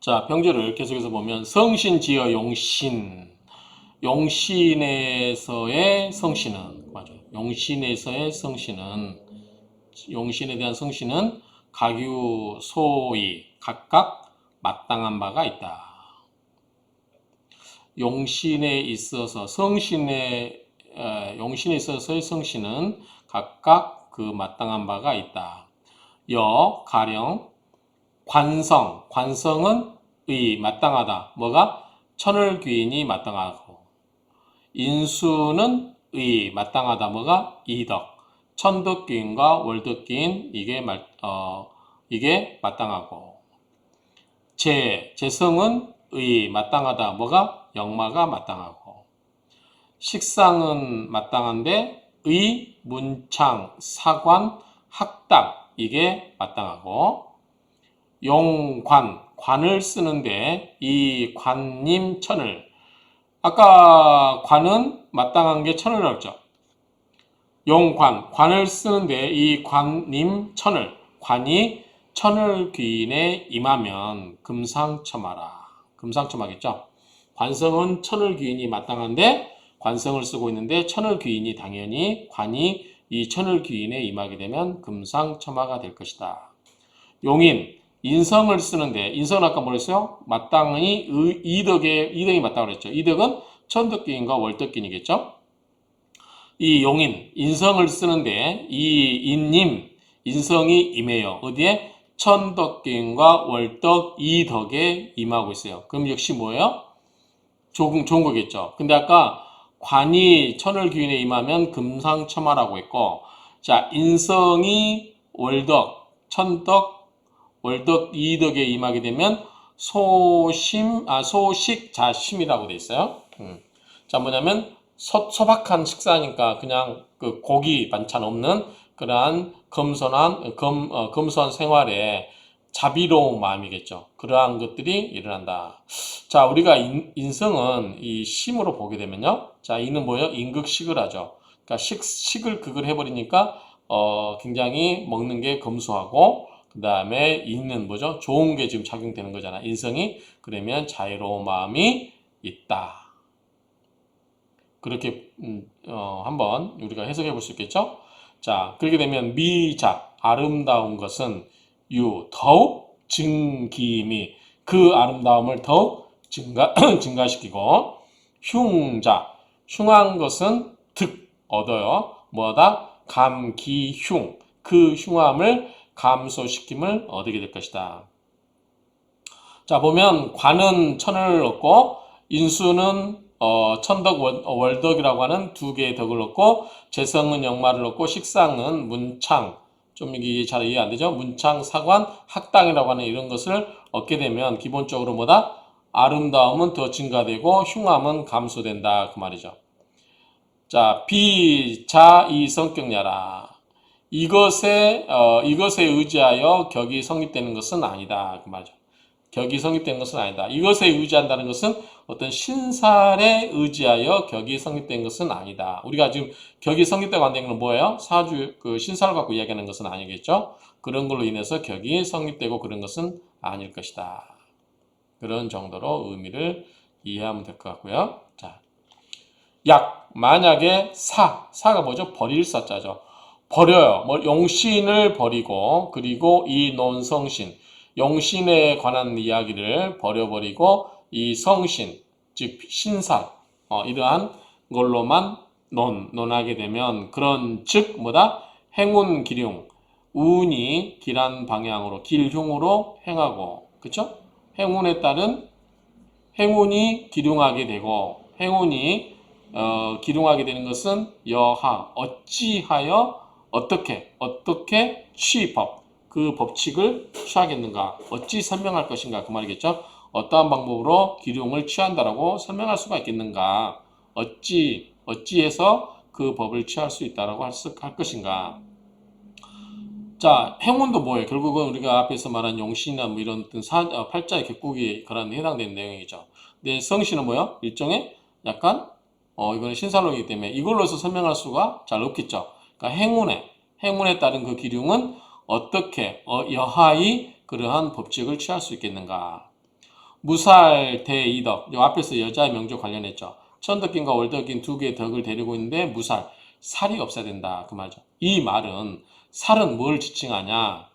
자, 병조를 계속해서 보면 성신지어 용신. 용신에서의 성신은 맞아요. 용신에서의 성신은 용신에 대한 성신은 각유 소위 각각 마땅한 바가 있다. 용신에 있어서 용신에 있어서의 성신은 각각 그 마땅한 바가 있다. 가령 관성은 마땅하다. 뭐가? 천을귀인이 마땅하고 인수는 마땅하다. 뭐가? 이덕. 천덕귀인과 월덕귀인 이게 마땅하고 재성은 마땅하다. 뭐가? 역마가 마땅하고 식상은 마땅한데 문창, 사관, 학당 이게 마땅하고 관을 쓰는데 이 관님 천을 아까 관은 마땅한 게 천을 나왔죠. 관을 쓰는데 이 관님 관이 천을 귀인에 임하면 금상첨화라. 금상첨화겠죠. 관성은 천을 귀인이 마땅한데 관성을 쓰고 있는데 천을 귀인이 당연히 관이 이 천을 귀인에 임하게 되면 금상첨화가 될 것이다. 인성을 쓰는데 인성은 아까 뭐랬어요? 마땅히 이덕이 맞다고 그랬죠. 이덕은 천덕귀인과 월덕귀인이겠죠. 이 인성을 쓰는데 이 인성이 임해요. 어디에? 천덕귀인과 월덕 이덕에 임하고 있어요. 그럼 역시 뭐예요? 좋은 거겠죠. 근데 아까 관이 천을귀인에 임하면 금상첨화라고 했고, 자, 인성이 천덕, 월덕, 이덕에 임하게 되면 소식자심이라고 돼 있어요. 자, 뭐냐면 소박한 식사니까 그냥 그 고기 반찬 없는 그러한 검소한 생활에 자비로운 마음이겠죠. 그러한 것들이 일어난다. 자, 우리가 인성은 이 심으로 보게 되면요. 자, 이는 뭐예요? 인극식을 하죠. 그러니까 식을 극을 해버리니까 굉장히 먹는 게 검소하고 그 다음에 있는 뭐죠? 좋은 게 지금 작용되는 거잖아. 인성이. 그러면 자유로운 마음이 있다. 그렇게 한번 우리가 해석해 볼 수 있겠죠? 자, 그렇게 되면 아름다운 것은 더욱 증기임이 그 아름다움을 더욱 증가시키고 흉한 것은 얻어요. 뭐다? 그 흉함을 감소시킴을 얻게 될 것이다. 자, 보면 관은 천을 얻고 인수는 천덕, 월덕이라고 하는 두 개의 덕을 얻고 재성은 역마를 얻고 식상은 문창, 좀 이게 잘 이해 안 되죠? 문창, 사관, 학당이라고 하는 이런 것을 얻게 되면 기본적으로 뭐다? 아름다움은 더 증가되고 흉함은 감소된다 그 말이죠. 자, 이 성격냐라. 이것에 의지하여 격이 성립되는 것은 아니다 그 말이죠. 격이 성립된 것은 아니다. 이것에 의지한다는 것은 어떤 신살에 의지하여 격이 성립된 것은 아니다. 우리가 지금 격이 성립되고 안 되는 건 뭐예요? 신살을 갖고 이야기하는 것은 아니겠죠? 그런 걸로 인해서 격이 성립되고 그런 것은 아닐 것이다. 그런 정도로 의미를 이해하면 될 것 같고요. 자, 만약에 사가 뭐죠? 버릴 사자죠. 버려요. 용신을 버리고 그리고 이 논성신 용신에 관한 이야기를 버려버리고 이 성신, 즉 신살 이러한 걸로만 논하게 되면 즉 뭐다? 행운 기륭, 운이 길한 방향으로 길흉으로 행하고 그쵸? 행운에 따른 행운이 기륭하게 되고 행운이 기륭하게 되는 것은 어찌하여 어떻게 취법 그 법칙을 취하겠는가? 어찌 설명할 것인가? 그 말이겠죠? 어떠한 방법으로 기륭을 취한다라고 설명할 수가 있겠는가? 어찌해서 그 법을 취할 수 있다라고 할 것인가? 자, 행운도 뭐예요? 결국은 우리가 앞에서 말한 용신이나 뭐 이런 팔자의 객국이 그런 해당되는 내용이죠. 근데 성신은 뭐예요? 일종의 약간 이거는 신살로이기 때문에 이걸로서 설명할 수가 잘 없겠죠. 그러니까 행운에 따른 그 기륭은 어떻게 여하이 그러한 법칙을 취할 수 있겠는가? 무살 대이덕. 요 앞에서 여자의 명조 관련했죠. 천덕인과 월덕인 두 개의 덕을 데리고 있는데 무살. 살이 없어야 된다. 그 말이죠. 이 말은 살은 뭘 지칭하냐?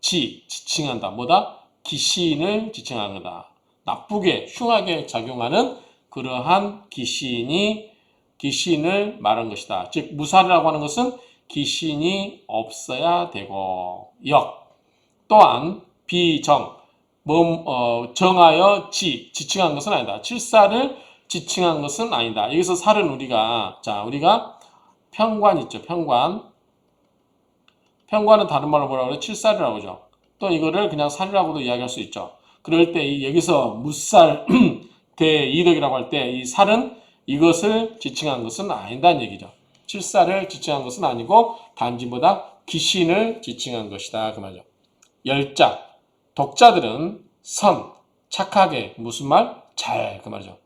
지칭한다. 뭐다? 기신을 지칭하는 거다. 나쁘게, 흉하게 작용하는 그러한 기신을 말한 것이다. 즉, 무살이라고 하는 것은 기신이 없어야 되고, 또한 비정, 정하여 지칭한 것은 아니다. 칠살을 지칭한 것은 아니다. 여기서 살은 우리가 평관 있죠. 평관은 다른 말로 뭐라고 그래? 칠살이라고 하죠. 또 이거를 그냥 살이라고도 이야기할 수 있죠. 그럴 때 여기서 무살 대이덕이라고 할 때 이 살은 이것을 지칭한 것은 아니다는 얘기죠. 칠살을 지칭한 것은 아니고 단지 뭐다? 기신을 지칭한 것이다. 그 말이죠. 열자. 독자들은 선, 착하게, 무슨 말? 잘, 그 말이죠.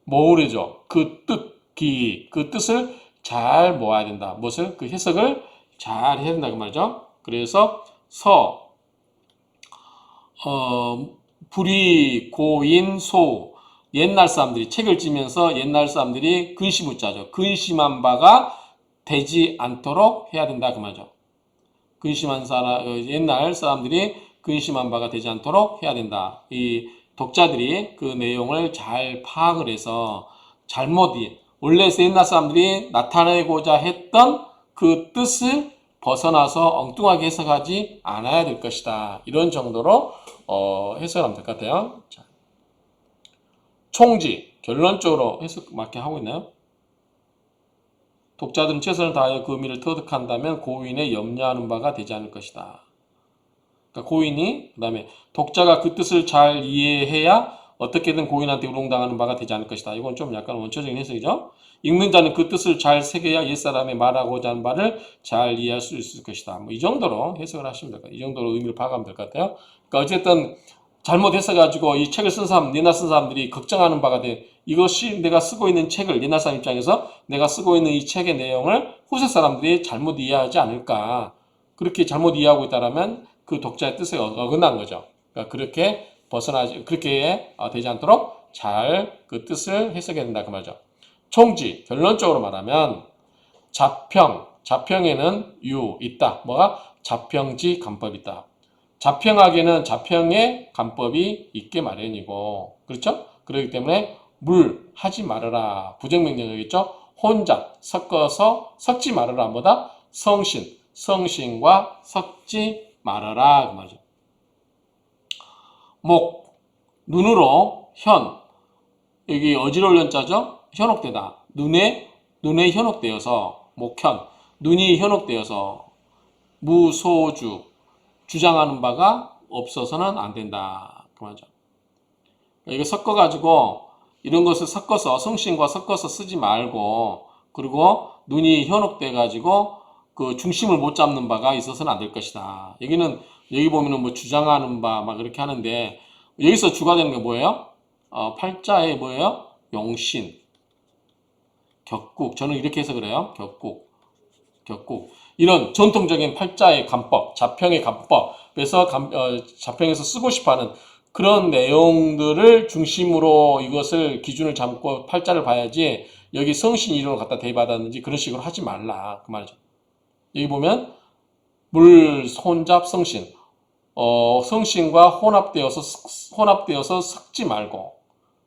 모으려죠. 그 뜻을 잘 모아야 된다. 무엇을? 그 해석을 잘 해야 된다. 그 말이죠. 그래서 불이, 고인, 소. 옛날 사람들이 책을 지면서 옛날 사람들이 근시무자죠. 근심한 바가 되지 않도록 해야 된다. 그 말이죠. 옛날 사람들이 근심한 바가 되지 않도록 해야 된다. 이 독자들이 그 내용을 잘 파악을 해서 원래 옛날 사람들이 나타내고자 했던 그 뜻을 벗어나서 엉뚱하게 해석하지 않아야 될 것이다. 이런 정도로 해석하면 될 것 같아요. 자, 총지, 결론적으로 해석 맞게 하고 있나요? 독자들은 최선을 다하여 그 의미를 터득한다면 고인의 염려하는 바가 되지 않을 것이다. 그러니까 고인이 그다음에 독자가 그 뜻을 잘 이해해야 어떻게든 고인한테 우롱당하는 바가 되지 않을 것이다. 이건 좀 약간 원초적인 해석이죠. 읽는 자는 그 뜻을 잘 새겨야 옛사람이 말하고자 하는 바를 잘 이해할 수 있을 것이다. 뭐 이 정도로 해석을 하시면 될 것 같아요. 이 정도로 의미를 파악하면 될 것 같아요. 그러니까 어쨌든 잘못 해석가지고 이 책을 쓴 사람, 옛날 쓴 사람들이 걱정하는 바가 돼. 이것이 내가 쓰고 있는 책을 옛날 사람 입장에서 내가 쓰고 있는 이 책의 내용을 후세 사람들이 잘못 이해하지 않을까. 그렇게 잘못 이해하고 있다라면 그 독자의 뜻에 어긋난 거죠. 그러니까 그렇게 되지 않도록 잘 그 뜻을 해석해야 된다 그 말이죠. 총지, 결론적으로 말하면 자평에는 있다. 뭐가? 자평지 간법이 있다. 자평하게는 자평의 간법이 있게 마련이고, 그렇죠? 그렇기 때문에 하지 말아라. 부정명령이겠죠? 혼잡, 섞지 말아라. 뭐다? 성신과 섞지 말아라. 그 말이죠. 눈으로 여기 어지러울 연자죠? 현혹되다. 눈에 현혹되어서, 눈이 현혹되어서 무소주, 주장하는 바가 없어서는 안 된다. 그 말이죠. 이거 섞어가지고, 이런 것을 성신과 섞어서 쓰지 말고, 그리고 눈이 현혹돼가지고, 그 중심을 못 잡는 바가 있어서는 안 될 것이다. 여기 보면은 뭐 주장하는 바, 막 그렇게 하는데, 여기서 주가 되는 게 뭐예요? 팔자에 뭐예요? 용신, 격국. 저는 이렇게 해서 그래요. 격국. 이런 전통적인 팔자의 간법, 자평의 간법에서 자평에서 쓰고 싶어하는 그런 내용들을 중심으로 이것을 기준을 잡고 팔자를 봐야지 여기 성신 이론을 갖다 대입받았는지 그런 식으로 하지 말라 그 말이죠. 여기 보면 혼잡 성신, 성신과 혼합되어서 섞지 말고,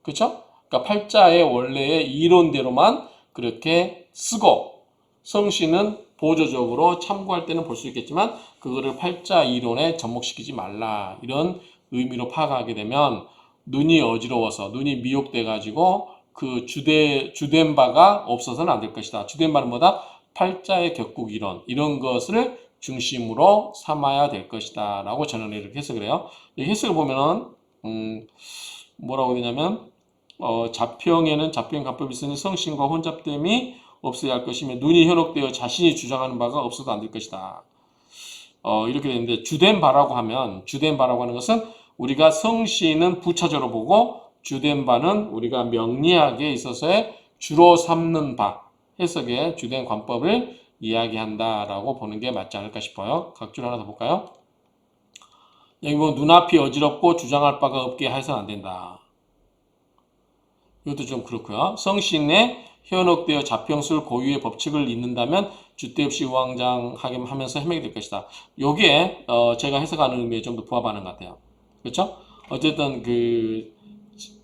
그렇죠? 그러니까 팔자의 원래의 이론대로만 그렇게 쓰고 성신은 보조적으로 참고할 때는 볼 수 있겠지만 그거를 팔자 이론에 접목시키지 말라 이런 의미로 파악하게 되면 눈이 어지러워서 눈이 미혹돼 가지고 그 주된 바가 없어서는 안 될 것이다. 주된 바는 뭐다? 팔자의 격국 이런 것을 중심으로 삼아야 될 것이다 라고 저는 이렇게 해석을 해요. 이 해석을 보면은 뭐라고 되냐면 자평에는 자평 간법이 있으니 성신과 혼잡됨이 없어야 할 것이며 눈이 현혹되어 자신이 주장하는 바가 없어도 안 될 것이다. 이렇게 되는데 주된 바라고 하는 것은 우리가 성신은 부차적으로 보고 주된 바는 우리가 명리학에 있어서의 주로 삼는 바 해석의 주된 관법을 이야기한다라고 보는 게 맞지 않을까 싶어요. 각주를 하나 더 볼까요? 여기 뭐 눈앞이 어지럽고 주장할 바가 없게 해서는 안 된다. 이것도 좀 그렇고요. 성신에 현혹되어 자평술 고유의 법칙을 잇는다면 주대 없이 우왕좌왕하게 하면서 헤매게 될 것이다. 요게 제가 해석하는 의미에 좀 더 부합하는 것 같아요. 그렇죠? 어쨌든 그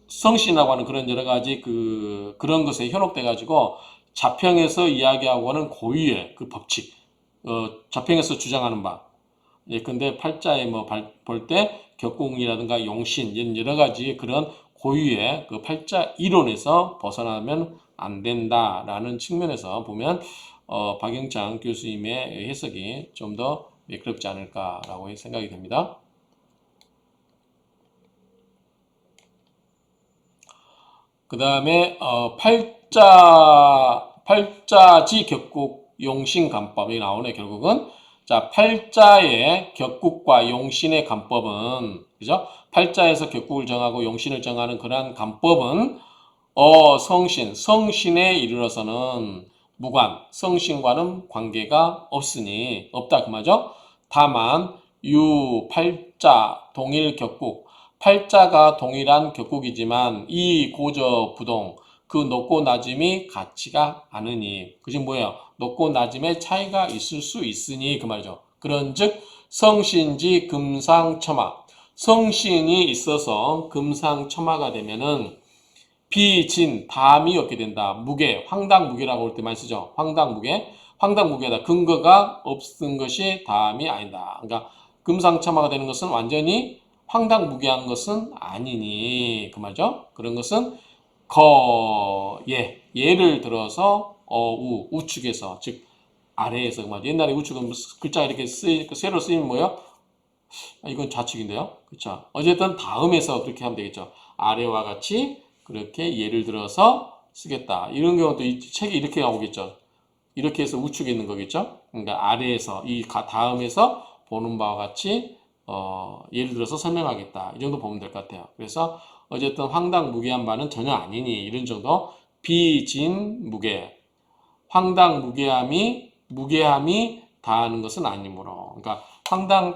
성신이라고 하는 그런 여러 가지 그런 것에 현혹돼 가지고 자평에서 이야기하고는 고유의 그 법칙, 자평에서 주장하는 바. 예, 근데 팔자에 뭐 볼 때 격공이라든가 용신 이런 여러 가지 그런 고유의 그 팔자 이론에서 벗어나면 안 된다라는 측면에서 보면 박영창 교수님의 해석이 좀 더 매끄럽지 않을까라고 생각이 됩니다. 그 다음에 팔자지 격국 용신 간법이 나오네. 결국은 자, 팔자의 격국과 용신의 간법은 그죠? 팔자에서 격국을 정하고 용신을 정하는 그러한 간법은 성신에 이르러서는 무관, 성신과는 관계가 없다 그 말이죠. 다만 팔자 동일 격국, 팔자가 동일한 격국이지만 이 고저 부동 그 높고 낮음이 같지가 않으니 그 지금 뭐예요? 높고 낮음의 차이가 있을 수 있으니 그 말이죠. 그런즉 성신지 금상첨화, 성신이 있어서 금상첨화가 되면은 비진 담이 없게 된다. 무게, 황당무게라고 할 때 많이 쓰죠. 황당무게, 황당무게다. 근거가 없은 것이 담이 아니다. 그러니까 금상첨화가 되는 것은 완전히 황당무계한 것은 아니니 그 말이죠. 그런 것은 예를 들어서 우측에서 즉 아래에서 그 말이죠. 옛날에 우측은 글자가 이렇게 세로 쓰이면 뭐예요? 이건 좌측인데요. 그렇죠. 어쨌든 다음에서 그렇게 하면 되겠죠. 아래와 같이 그렇게 예를 들어서 쓰겠다. 이런 경우도 이 책이 이렇게 나오겠죠. 이렇게 해서 우측에 있는 거겠죠. 그러니까 아래에서 이 다음에서 보는 바와 같이 예를 들어서 설명하겠다. 이 정도 보면 될 것 같아요. 그래서 어쨌든 황당무계한 바는 전혀 아니니 이런 정도 비진무계 무계함이 다하는 것은 아니므로 그러니까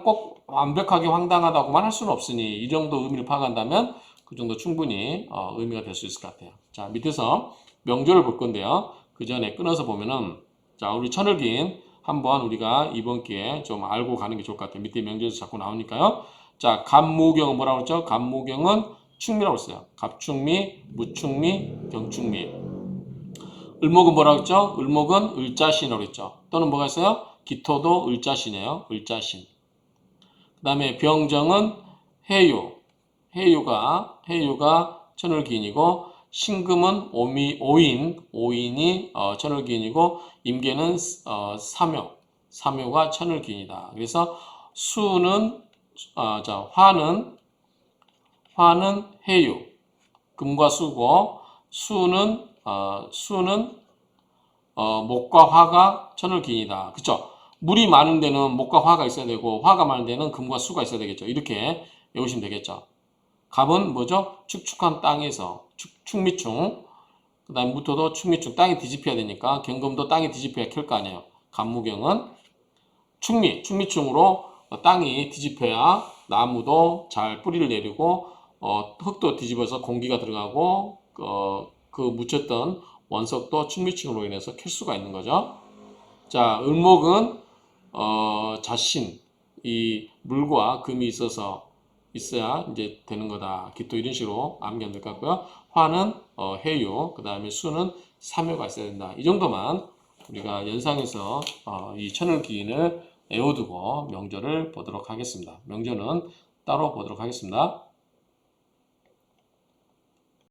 꼭 완벽하게 황당하다고만 할 수는 없으니 이 정도 의미를 파악한다면 그 정도 충분히 의미가 될 수 있을 것 같아요. 자, 밑에서 명조를 볼 건데요. 그 전에 끊어서 보면은 자, 우리 천을긴 한번 우리가 이번 기회에 좀 알고 가는 게 좋을 것 같아요. 밑에 명조에서 자꾸 나오니까요. 자, 갑무경은 뭐라고 했죠? 갑무경은 충미라고 했어요. 갑충미, 무충미, 경충미. 을목은 뭐라고 했죠? 을목은 을자신이라고 했죠. 또는 뭐가 있어요? 기토도 을자신이에요. 을자신. 그 다음에 병정은 해유. 해유가 천을기인이고 신금은 오인이 천을기인이고 임계는 삼묘가 천을기인이다. 그래서 화는 해유, 금과 수고 수는 목과 화가 천을기인이다. 그쵸? 물이 많은 데는 목과 화가 있어야 되고 화가 많은 데는 금과 수가 있어야 되겠죠. 이렇게 외우시면 되겠죠. 갑은 뭐죠? 축축한 땅에서 축미충 그 다음에 무토도 축미충 땅이 뒤집혀야 되니까 경금도 땅이 뒤집혀야 켤 거 아니에요. 갑무경은 축미충으로 땅이 뒤집혀야 나무도 잘 뿌리를 내리고 흙도 뒤집어서 공기가 들어가고 그 묻혔던 원석도 축미충으로 인해서 켤 수가 있는 거죠. 자, 을목은 자신 이 물과 금이 있어야 이제 되는 거다. 기토 이런 식으로 암기하면 될 것 같고요. 화는 해유, 그 다음에 수는 삼효가 있어야 된다. 이 정도만 우리가 연상해서 이 천을기인을 외워두고 명조를 보도록 하겠습니다. 명조는 따로 보도록 하겠습니다.